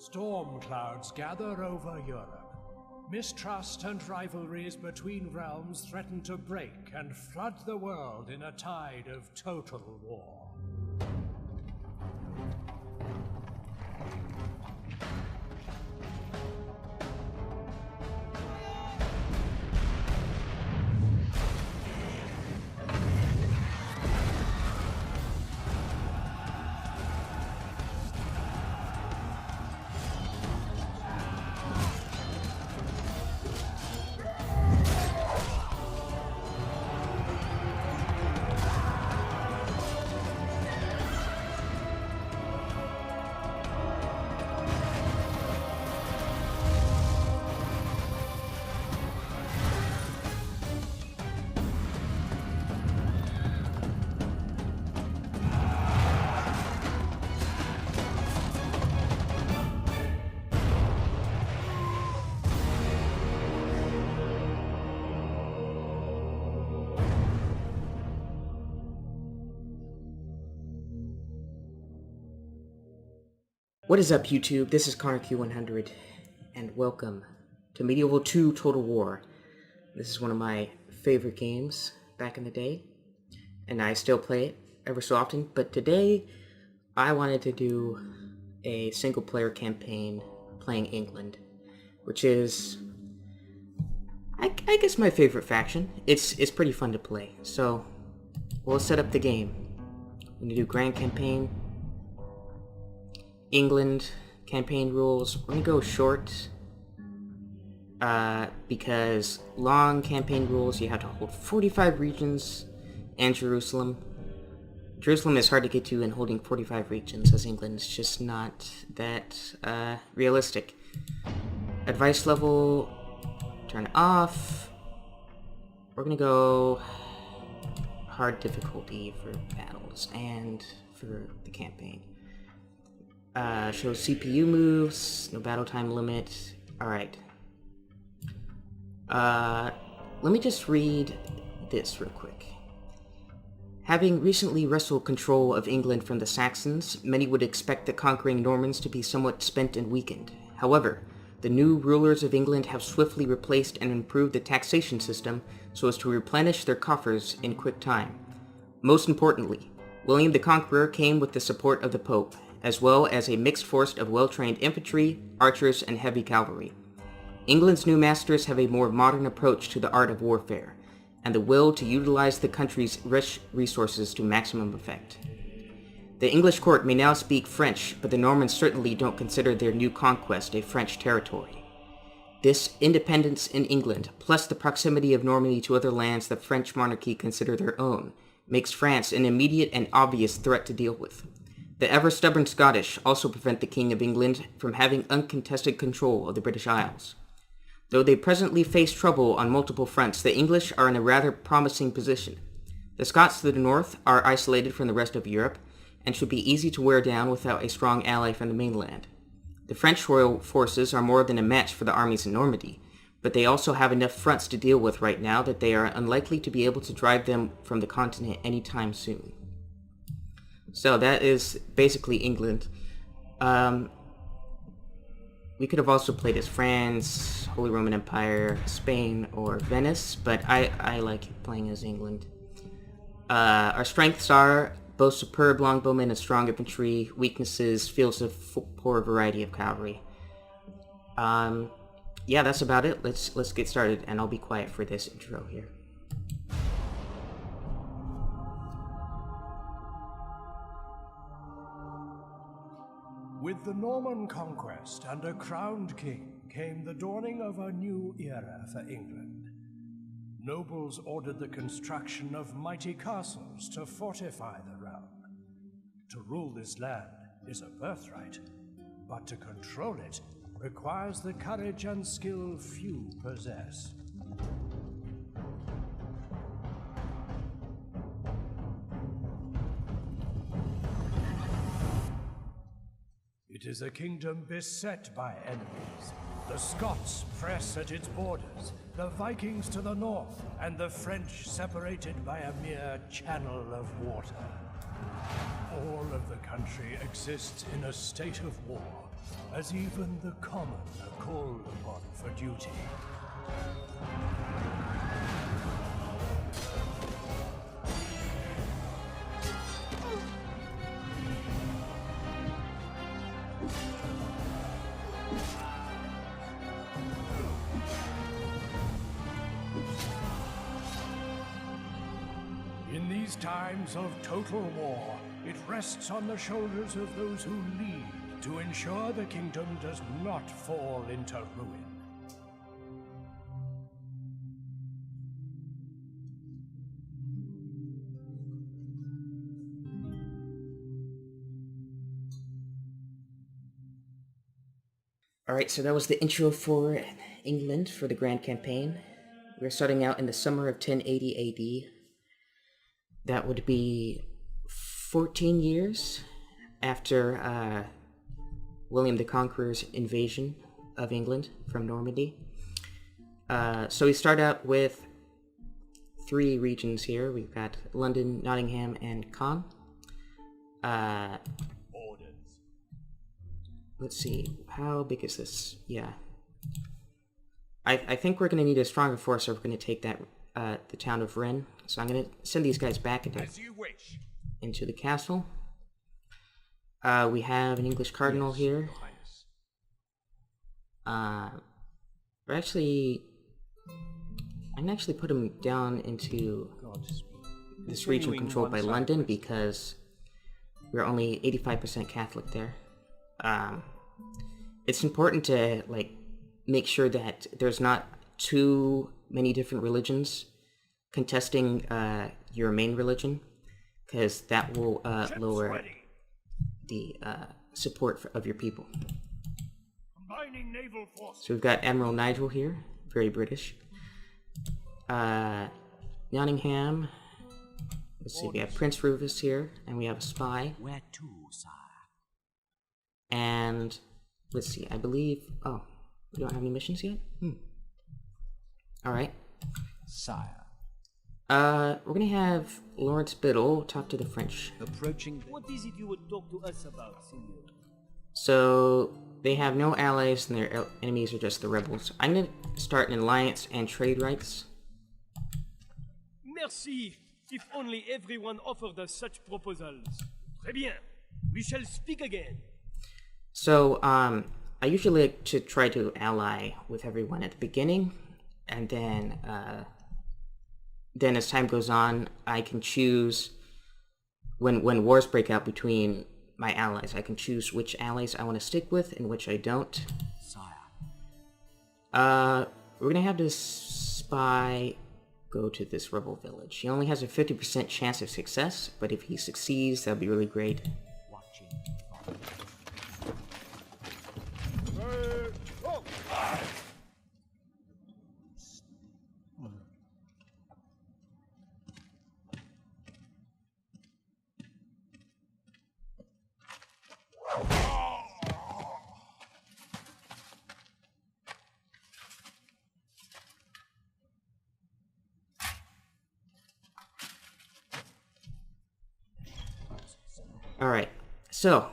Storm clouds gather over Europe. Mistrust and rivalries between realms threaten to break and flood the world in a tide of total war. What is up, YouTube? This is Connor Q100, and welcome to Medieval 2 Total War. This is one of my favorite games back in the day, and I still play it ever so often, but today I wanted to do a single-player campaign playing England, which is, I guess, my favorite faction. It's pretty fun to play, so we'll set up the game. I'm going to do Grand Campaign, England campaign rules. We're gonna go short because long campaign rules you have to hold 45 regions and Jerusalem. Jerusalem is hard to get to, and holding 45 regions as England is just not that realistic. Advice level, turn off. We're gonna go hard difficulty for battles and for the campaign. Show CPU moves, no battle time limit. Alright. Let me just read this real quick. Having recently wrestled control of England from the Saxons, many would expect the conquering Normans to be somewhat spent and weakened. However, the new rulers of England have swiftly replaced and improved the taxation system so as to replenish their coffers in quick time. Most importantly, William the Conqueror came with the support of the Pope, as well as a mixed force of well-trained infantry, archers, and heavy cavalry. England's new masters have a more modern approach to the art of warfare, and the will to utilize the country's rich resources to maximum effect. The English court may now speak French, but the Normans certainly don't consider their new conquest a French territory. This independence in England, plus the proximity of Normandy to other lands the French monarchy consider their own, makes France an immediate and obvious threat to deal with. The ever-stubborn Scottish also prevent the King of England from having uncontested control of the British Isles. Though they presently face trouble on multiple fronts, the English are in a rather promising position. The Scots to the north are isolated from the rest of Europe, and should be easy to wear down without a strong ally from the mainland. The French royal forces are more than a match for the armies in Normandy, but they also have enough fronts to deal with right now that they are unlikely to be able to drive them from the continent anytime soon. So that is basically England. We could have also played as France, Holy Roman Empire, Spain, or Venice, but I like playing as England. Our strengths are both superb longbowmen and strong infantry. Weaknesses, fields of poor variety of cavalry. Yeah, that's about it. Let's get started, and I'll be quiet for this intro here. With the Norman conquest and a crowned king came the dawning of a new era for England. Nobles ordered the construction of mighty castles to fortify the realm. To rule this land is a birthright, but to control it requires the courage and skill few possess. It is a kingdom beset by enemies. The Scots press at its borders, the Vikings to the north, and the French separated by a mere channel of water. All of the country exists in a state of war, as even the common are called upon for duty. In these times of total war, it rests on the shoulders of those who lead to ensure the kingdom does not fall into ruin. Alright, so that was the intro for England for the Grand Campaign. We're starting out in the summer of 1080 AD. That would be 14 years after William the Conqueror's invasion of England from Normandy. So we start out with 3 regions here. We've got London, Nottingham, and Caen. Let's see, how big is this? Yeah. I think we're going to need a stronger force, or we're going to take that the town of Rennes. So I'm going to send these guys back into the castle. We have an English cardinal here. We're actually... I can actually put him down into this region controlled by London because we're only 85% Catholic there. It's important to make sure that there's not too many different religions contesting your main religion, because that will lower the support of your people. So we've got Admiral Nigel here, very British. Nottingham. Let's see, we have Prince Rufus here, and we have a spy. Where to, sire? And let's see, I believe... Oh, we don't have any missions yet? Alright. Sire. We're gonna have Lawrence Biddle talk to the French. Approaching... What is it you would talk to us about, Senor? So, they have no allies and their enemies are just the rebels. I'm gonna start an alliance and trade rights. Merci. If only everyone offered us such proposals. Très bien. We shall speak again. So, I usually like to try to ally with everyone at the beginning, and then as time goes on, I can choose, when wars break out between my allies, I can choose which allies I want to stick with and which I don't. Sire. We're gonna have this spy go to this rebel village. He only has a 50% chance of success, but if he succeeds, that'd be really great. Watching. Alright, so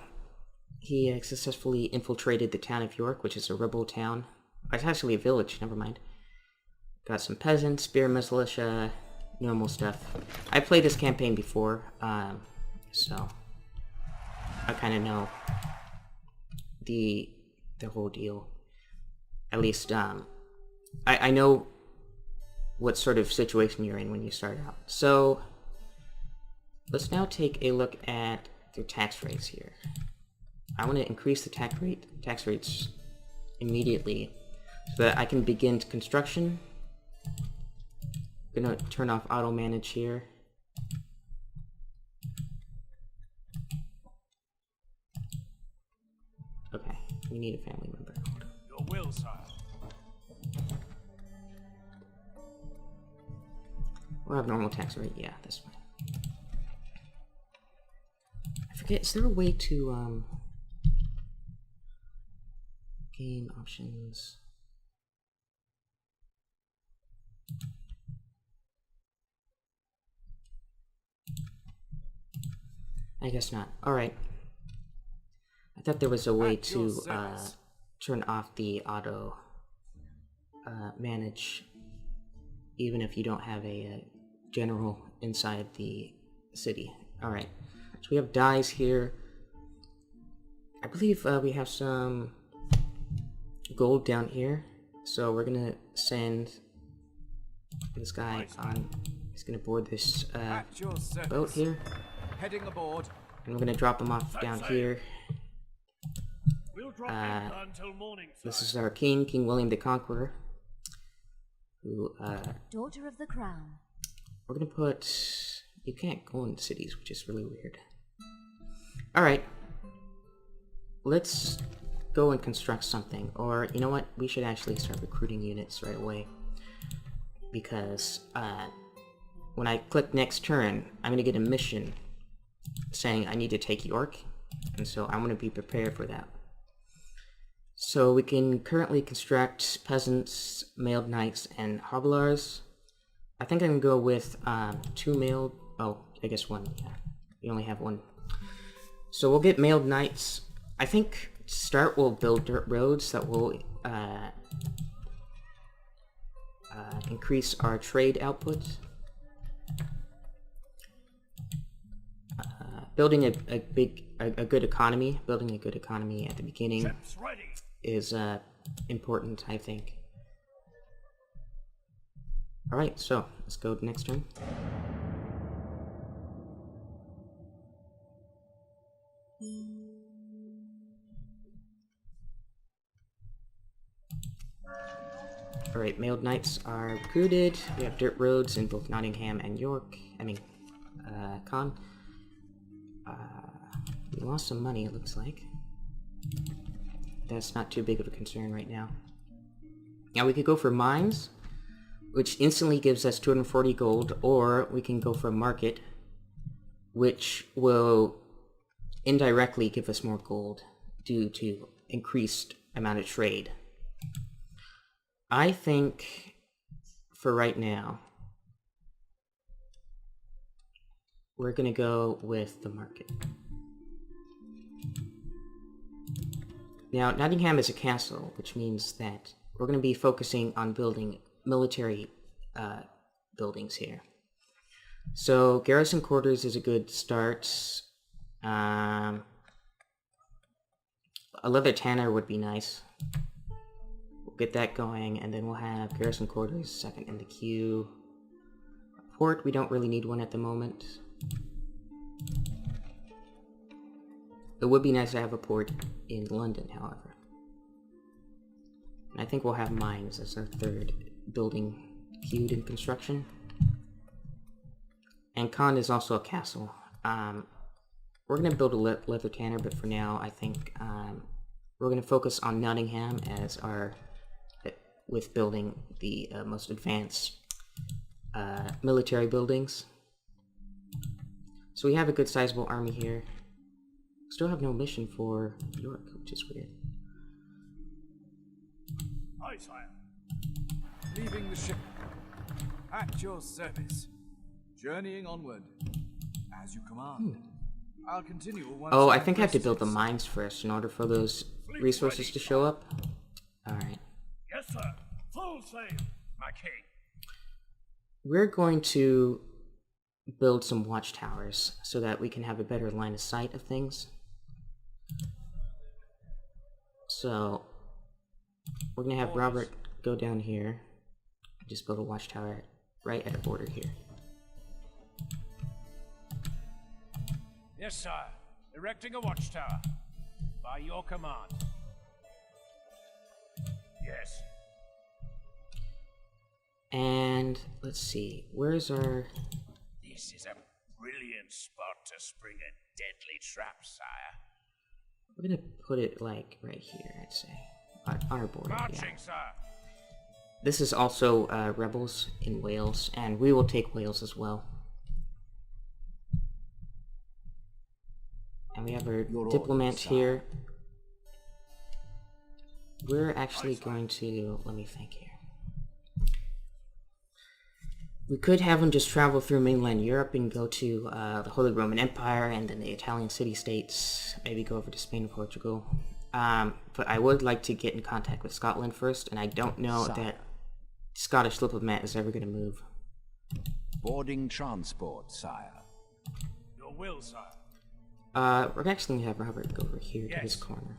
he successfully infiltrated the town of York, which is a rebel town. It's actually a village, never mind. Got some peasants, spear militia, normal stuff. I played this campaign before, so I kind of know the whole deal. At least, I know what sort of situation you're in when you start out. So, let's now take a look at their tax rates here. I want to increase the tax rates immediately so that I can begin construction. I'm gonna turn off auto manage here. Okay, we need a family member. Your will, sire. We'll have normal tax rate, yeah, that's fine. I forget, is there a way to, game options? I guess not. Alright. I thought there was a way to turn off the auto manage, even if you don't have a general inside the city. Alright, so we have dyes here. I believe we have some gold down here, so we're gonna send this guy on. He's gonna board this boat here, Heading aboard. and we're gonna drop him off down here. We'll drop anchor until morning, This sire. is our king, King William the Conqueror, who Daughter of the Crown. we're gonna put. You can't go in cities, which is really weird. Alright. Let's go and construct something. Or, you know what? We should actually start recruiting units right away. Because, when I click next turn, I'm gonna get a mission saying I need to take York. And so I'm gonna be prepared for that. So we can currently construct peasants, mailed knights, and hobilars. I think I can go with 2 mailed. Oh, I guess 1. Yeah, we only have 1. So we'll get mailed knights. I think to start we'll build dirt roads that will increase our trade output. Building a good economy. Building a good economy at the beginning Ships ready. is important, I think. Alright, so let's go to next turn. Alright, mailed knights are recruited. We have dirt roads in both Nottingham and York. Con. We lost some money, it looks like. That's not too big of a concern right now. Now we could go for mines, which instantly gives us 240 gold, or we can go for a market, which will indirectly give us more gold due to increased amount of trade. I think for right now, we're gonna go with the market. Now, Nottingham is a castle, which means that we're gonna be focusing on building military buildings here. So, garrison quarters is a good start. A leather tanner would be nice. We'll get that going, and then we'll have garrison quarters second in the queue. Port, we don't really need one at the moment. It would be nice to have a port in London, however. And I think we'll have mines as our third building queued in construction. And Caen is also a castle. We're going to build a leather tanner, but for now, I think we're going to focus on Nottingham as our, with building the most advanced military buildings. So we have a good sizable army here. Still have no mission for York, which is weird. Aye, sire. Leaving the ship. At your service. Journeying onward. As you command. I'll continue once. Oh, I think I have to build the mines first in order for those resources to show up. Alright. Yes, sir. Full sail, my king. We're going to build some watchtowers so that we can have a better line of sight of things. So, we're going to have Robert go down here and just build a watchtower right at the border here. Yes, sire. Erecting a watchtower. By your command. Yes. And, let's see, where's our... This is a brilliant spot to spring a deadly trap, sire. We're gonna put it, like, right here, I'd say. On our border, Marching, yeah. sire. This is also rebels in Wales, and we will take Wales as well. And we have our diplomat here. We're actually going to... let me think here. We could have him just travel through mainland Europe and go to the Holy Roman Empire and then the Italian city-states, maybe go over to Spain and Portugal. But I would like to get in contact with Scotland first, and I don't know if that Scottish diplomat is ever going to move. Boarding transport, sire. Your will, sire. We're actually going to have Robert go over here to this corner.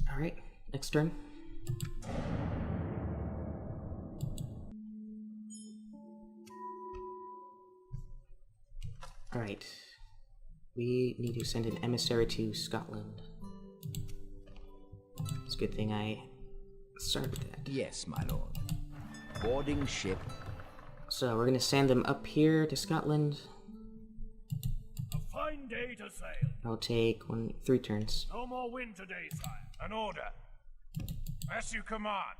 Alright, next turn. Alright. We need to send an emissary to Scotland. It's a good thing I started that. Yes, my lord. Boarding ship. So we're gonna send them up here to Scotland. A fine day to sail. I'll take 3 turns. No more wind today, sire. An order. As you command.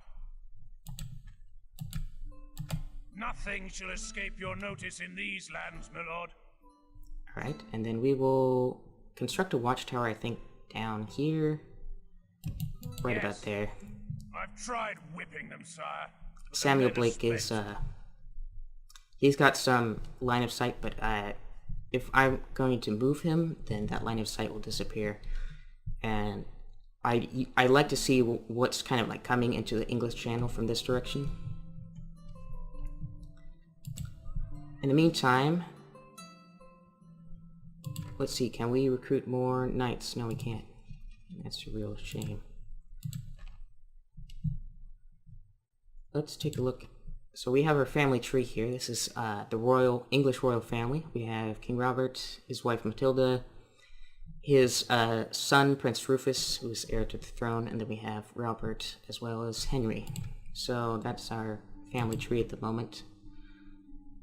Nothing shall escape your notice in these lands, my lord. Alright, and then we will construct a watchtower, I think, down here. Right about there. I've tried whipping them, sire. Samuel Blake is, he's got some line of sight, but if I'm going to move him, then that line of sight will disappear. And I like to see what's kind of like coming into the English Channel from this direction. In the meantime, let's see, can we recruit more knights? No, we can't. That's a real shame. Let's take a look. So we have our family tree here. This is the English royal family. We have King Robert, his wife Matilda, his son Prince Rufus, who is heir to the throne, and then we have Robert as well as Henry. So that's our family tree at the moment.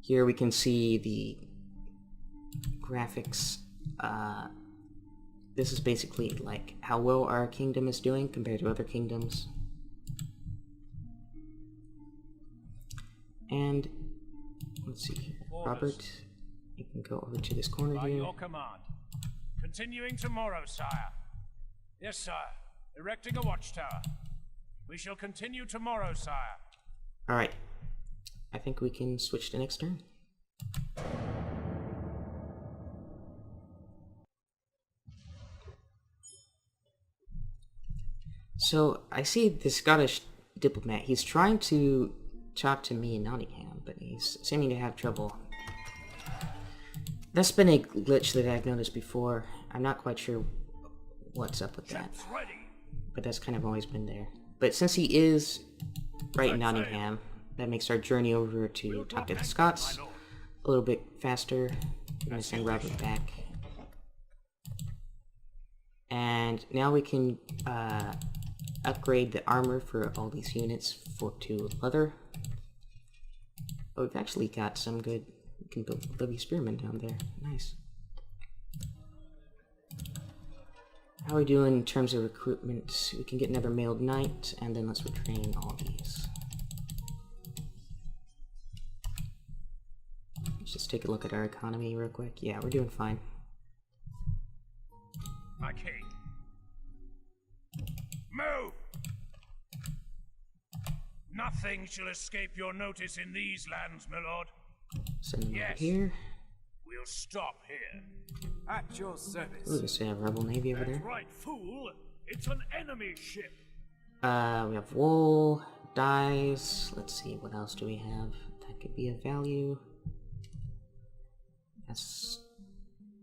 Here we can see the graphics. This is basically like how well our kingdom is doing compared to other kingdoms. And let's see here. Robert, you can go over to this corner By here. your command. Continuing tomorrow, sire. Yes, sire. Erecting a watchtower. We shall continue tomorrow, sire. Alright. I think we can switch to next turn. So, I see the Scottish diplomat. He's trying to talk to me in Nottingham, but he's seeming to have trouble. That's been a glitch that I've noticed before. I'm not quite sure what's up with that. But that's kind of always been there. But since he is right in Nottingham, that makes our journey over to talk to the Scots a little bit faster. I'm going to send Robert back. And now we can upgrade the armor for all these units to leather. Oh, we've actually got some good... We can build Livy Spearmen down there. Nice. How are we doing in terms of recruitment? We can get another mailed knight, and then let's retrain all these. Let's just take a look at our economy real quick. Yeah, we're doing fine. My king. Move! Nothing shall escape your notice in these lands, my lord. Send them over Yes. here. We'll stop here. At your service. Ooh, we have Rebel Navy over That's there. right, fool. It's an enemy ship. We have wool, dyes. Let's see, what else do we have? That could be of value. That's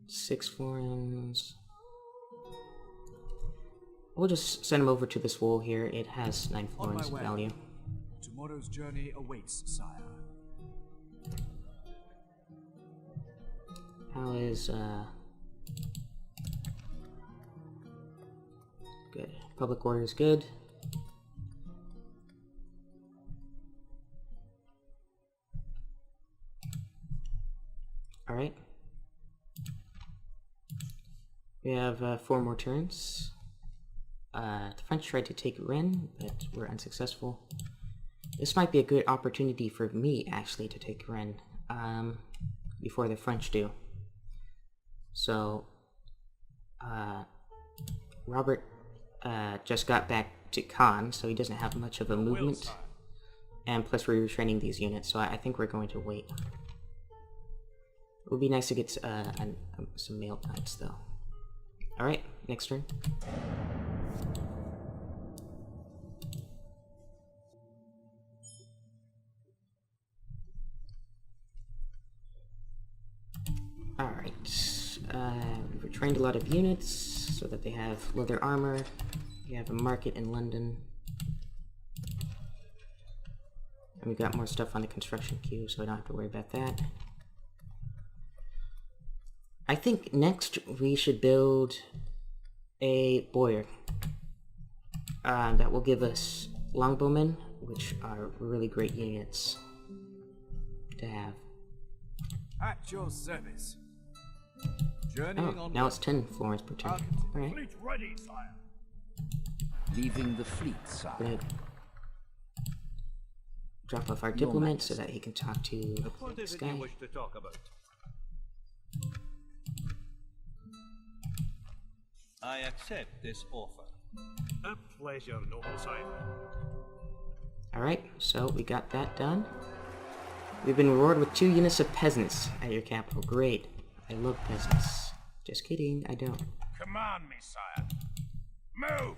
6 florins. We'll just send them over to this wool here. It has 9 On my florins of way. value. Tomorrow's journey awaits, sire. How is, good. Public order is good. Alright. We have 4 more turns. The French tried to take Rennes, but were unsuccessful. This might be a good opportunity for me, actually, to take Rennes before the French do. So, Robert just got back to Caen, so he doesn't have much of a movement. And plus we're retraining these units, so I think we're going to wait. It would be nice to get some mail types, though. Alright, next turn. Alright, we've trained a lot of units so that they have leather armor. We have a market in London. And we got more stuff on the construction queue, so I don't have to worry about that. I think next we should build a boyer. That will give us longbowmen, which are really great units to have. At your service. Journeying Oh, on. now it's 10 florins per turn. Alright. Fleet ready, sire. Leaving the fleet, We're sire. gonna drop off our diplomat so that he can talk to this guy. to talk about? I accept this offer. A pleasure, noble sire. Alright, so we got that done. We've been rewarded with 2 units of peasants at your capital. Great. I love peasants. Just kidding, I don't. Command me, sire. Move!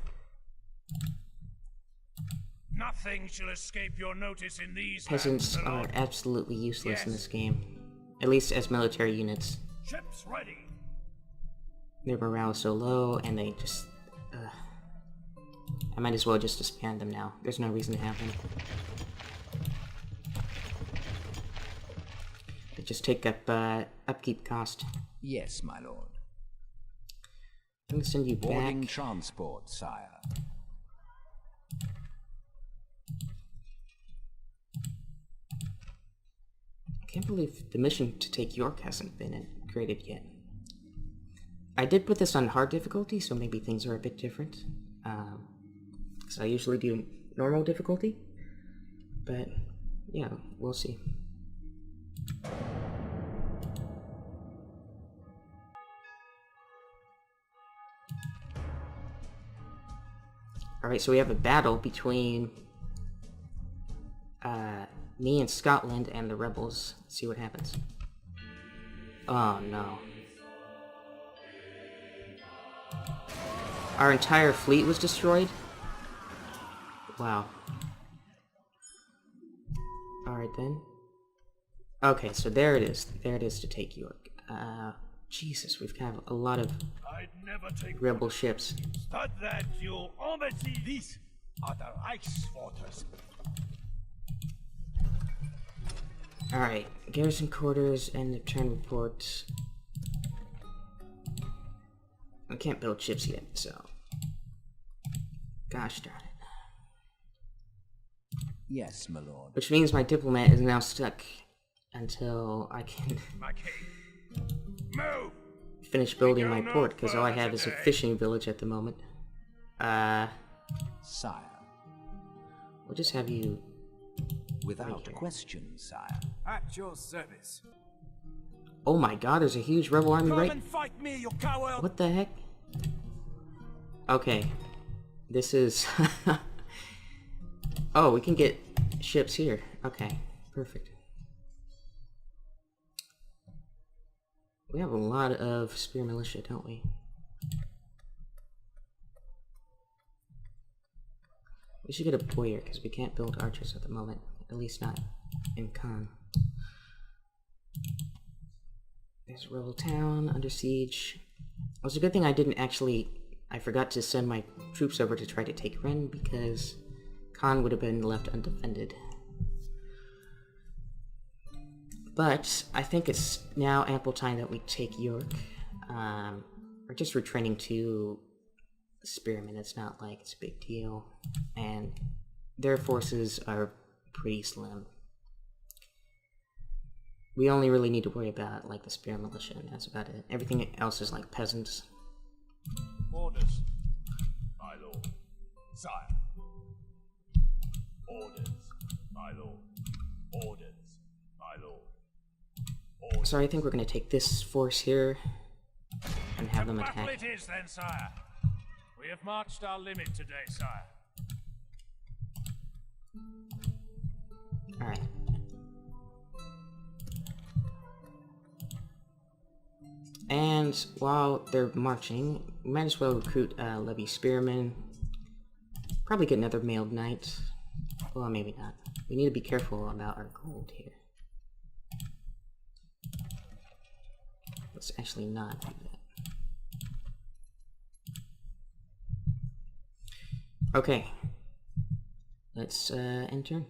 Nothing shall escape your notice in these Peasants lands, my are lord. absolutely useless in Yes. this game. At least as military units. Ships ready. Their morale is so low, and they just... I might as well just disband them now. There's no reason to have them. They just take up upkeep cost. Yes, my lord. I'm gonna send you Boarding back. transport, sire. I can't believe the mission to take York hasn't been created yet. I did put this on hard difficulty, so maybe things are a bit different. Because I usually do normal difficulty. But, yeah, we'll see. Alright, so we have a battle between me and Scotland and the rebels. Let's see what happens. Oh no. Our entire fleet was destroyed? Wow. Alright then. Okay, so there it is. There it is to take York. Jesus, we've got a lot of I'd never take rebel ships. Start that, you embassy. These are the Reichsforters. Alright, garrison quarters and the turn report. I can't build ships yet, so... Gosh darn it. Yes, my lord. Which means my diplomat is now stuck until I can Mackay. Move! finish building go my no port, because all I further have is a today. fishing village at the moment. Sire. We'll just have you... Without here. question, sire. At your service. Oh my god, there's a huge rebel army right... fight me, you coward! What the heck? Okay. This is... Oh, we can get ships here. Okay, perfect. We have a lot of spear militia, don't we? We should get a boyer, because we can't build archers at the moment. At least not in Caen. There's Rebel Town, under siege. It was a good thing I didn't actually... I forgot to send my troops over to try to take Rennes, because Caen would have been left undefended. But I think it's now ample time that we take York. We're just retraining 2 spearmen. It's not like it's a big deal. And their forces are pretty slim. We only really need to worry about like the spear militia, and that's about it. Everything else is like peasants. Orders. My lord. Sire. Orders. My lord. Orders. My lord. Orders. So I think we're going to take this force here and have them Battle attack. it is then, sire. We have marched our limit today, sire. Alright. And while they're marching, we might as well recruit Levy Spearmen. Probably get another mailed knight. Well, maybe not. We need to be careful about our gold here. Let's actually not do that. Okay. Let's enter.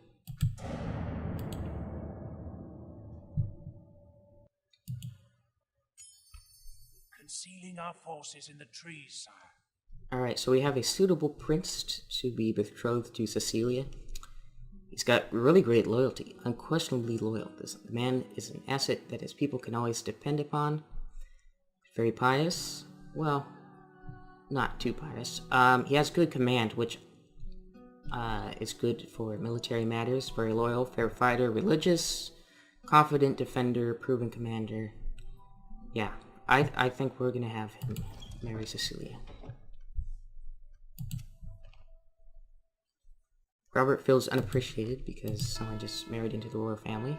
Concealing our forces in the trees, sire. Alright, so we have a suitable prince to be betrothed to Cecilia. He's got really great loyalty, unquestionably loyal. This man is an asset that his people can always depend upon. Very pious. Well, not too pious. He has good command, which is good for military matters. Very loyal, fair fighter, religious, confident defender, proven commander. Yeah, I think we're gonna have him marry Cecilia. Robert feels unappreciated because someone just married into the royal family.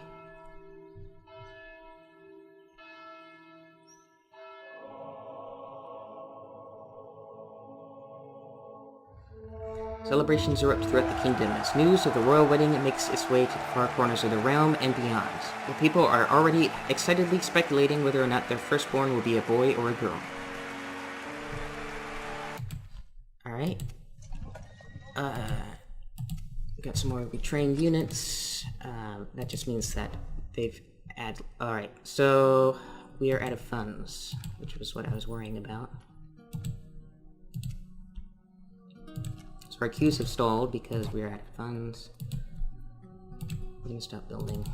Celebrations erupt throughout the kingdom as news of the royal wedding makes its way to the far corners of the realm and beyond. The people are already excitedly speculating whether or not their firstborn will be a boy or a girl. Alright. We got some more retrained units. That just means that they've Alright, so we are out of funds, which was what I was worrying about. So our queues have stalled because we are out of funds. We're gonna stop building.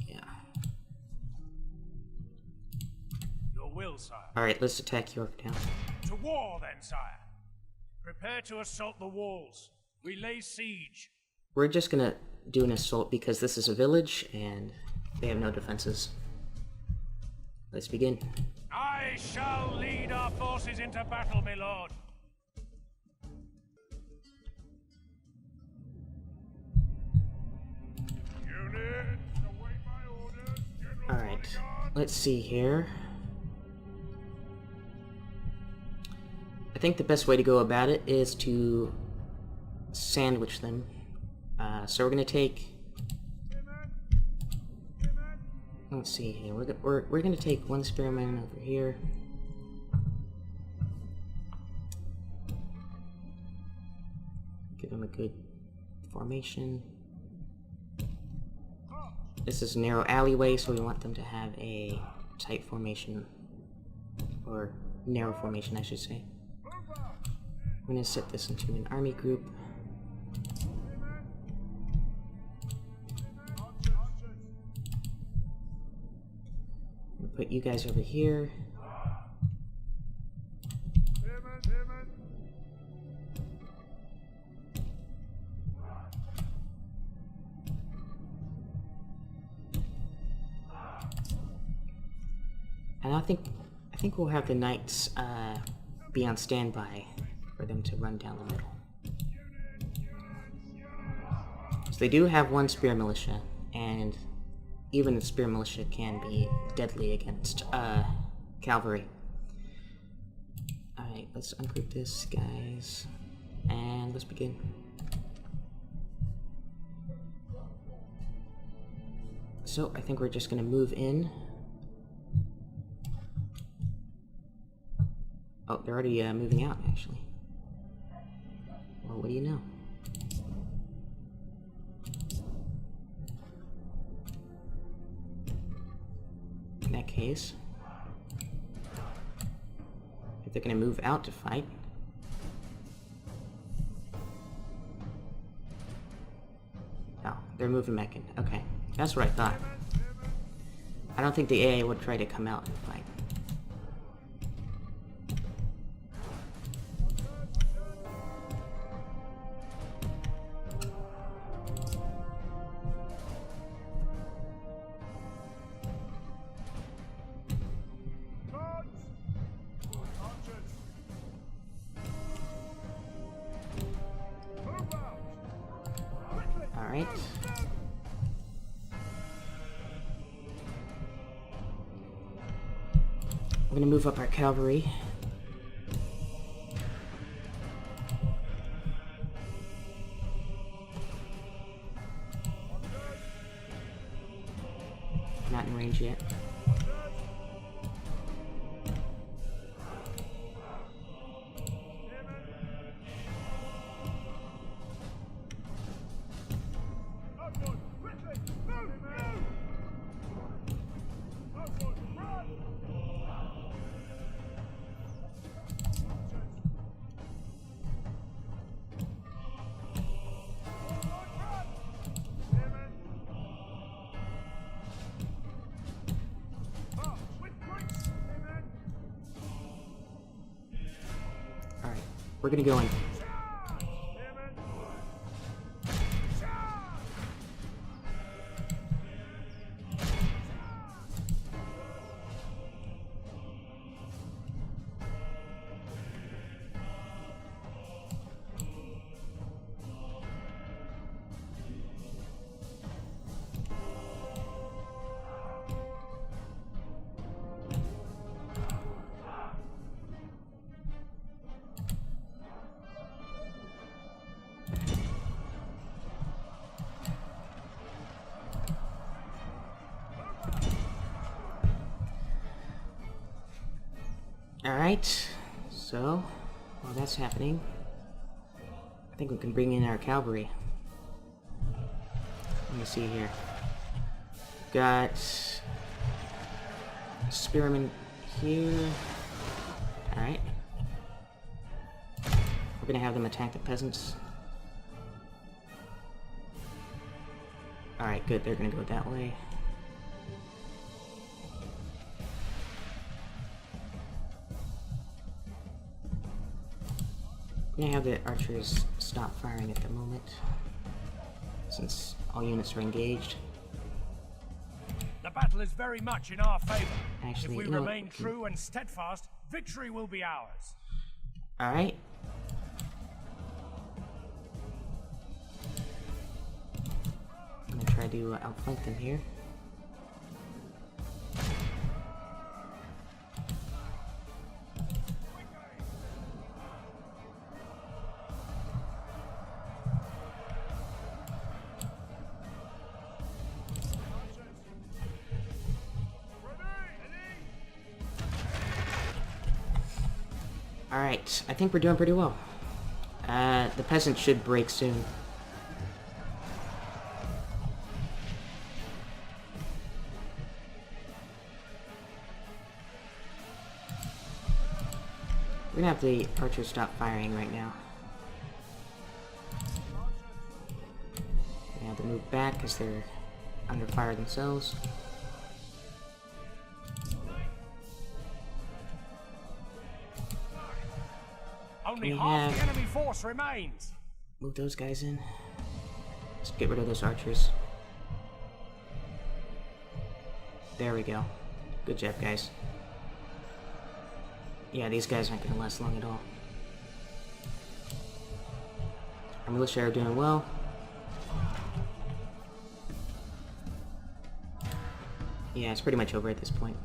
Yeah. Your will, sire. Alright, let's attack Yorktown. To war, then, sire. Prepare to assault the walls. We lay siege. We're just gonna do an assault because this is a village and they have no defenses. Let's begin. I shall lead our forces into battle, my lord. Units, await my orders. General Alright, bodyguard. let's see here. I think the best way to go about it is to sandwich them. So we're gonna take. Let's see here. We're gonna take one spearman over here. Give them a good formation. This is a narrow alleyway, so we want them to have a tight formation, or narrow formation, I should say. I'm gonna set this into an army group. Put you guys over here. And I think we'll have the knights be on standby for them to run down the middle. So they do have one spear militia, and even the spear militia can be deadly against cavalry. Alright, let's ungroup this, guys. And let's begin. So, I think we're just gonna move in. Oh, they're already moving out, actually. Well, what do you know? In that case, if they're gonna move out to fight, no, they're moving back in. Okay, that's what I thought. I don't think the AI would try to come out and fight. Alright. We're gonna move up our cavalry. Not in range yet. We're gonna go in. Alright, so while that's happening, I think we can bring in our cavalry. Let me see here. Got spearmen here. Alright. We're gonna have them attack the peasants. Alright, good, they're gonna go that way. I'm gonna have the archers stop firing at the moment, since all units are engaged. The battle is very much in our favor. Actually, if we you know, remain true and steadfast, victory will be ours. Alright. I'm gonna try to outflank them here. Alright, I think we're doing pretty well. The peasants should break soon. We're gonna have the archers stop firing right now. We have to move back because they're under fire themselves. Only half the enemy force remains. Move those guys in. Let's get rid of those archers. There we go. Good job, guys. Yeah, these guys aren't going to last long at all. Our militia are doing well. Yeah, it's pretty much over at this point.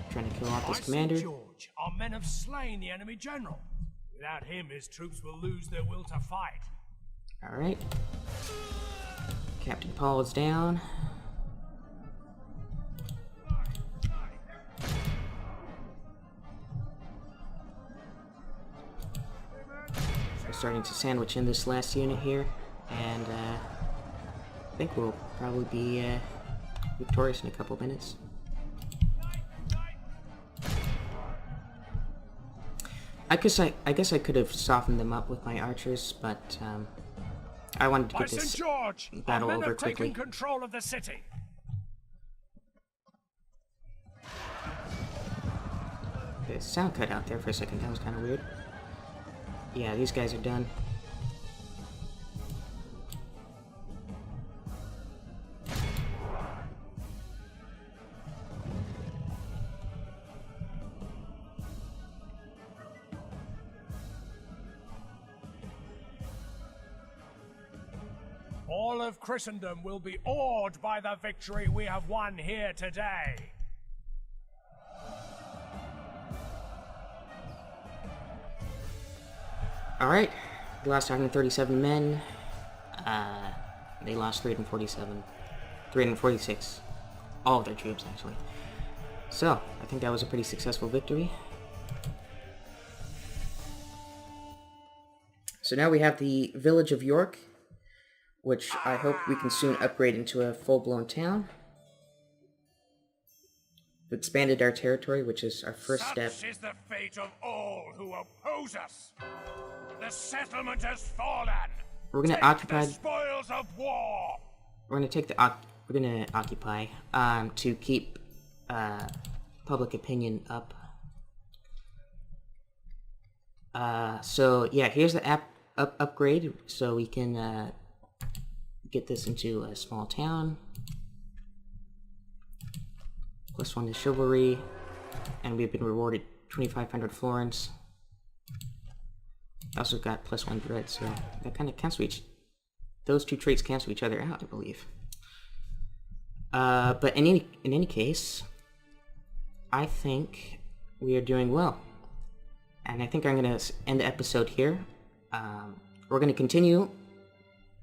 Trying to kill off this commander. George, our men have slain the enemy general. Without him, his troops will lose their will to fight. Alright. Captain Paul is down. starting to sandwich in this last unit here, and I think we'll probably be victorious in a couple minutes. I guess I could have softened them up with my archers, but I wanted to By get St. this George, battle our men over have taken quickly. control of the city. The sound cut out there for a second. That was kind of weird. Yeah, these guys are done. All of Christendom will be awed by the victory we have won here today. Alright, we lost 137 men. They lost 347. 346. All of their troops, actually. So, I think that was a pretty successful victory. So now we have the village of York, which I hope we can soon upgrade into a full-blown town. We've expanded our territory, which is our first step. Such is the fate of all who oppose us. The settlement has fallen. We're gonna Take occupy. the spoils of war. We're gonna take the. We're gonna occupy to keep public opinion up. So yeah, here's the upgrade, so we can get this into a small town. +1 to chivalry, and we've been rewarded 2,500 florins. Also got +1 dread, so that kind of cancel those two traits cancel each other out, I believe. But in any case, I think we are doing well, and I think I'm gonna end the episode here. We're gonna continue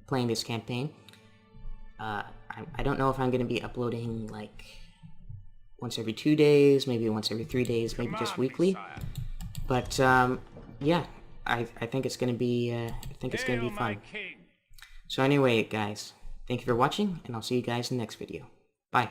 playing this campaign. I don't know if I'm gonna be uploading like once every 2 days, maybe once every 3 days, maybe just weekly. But yeah, I think it's gonna be fun. So anyway, guys, thank you for watching, and I'll see you guys in the next video. Bye.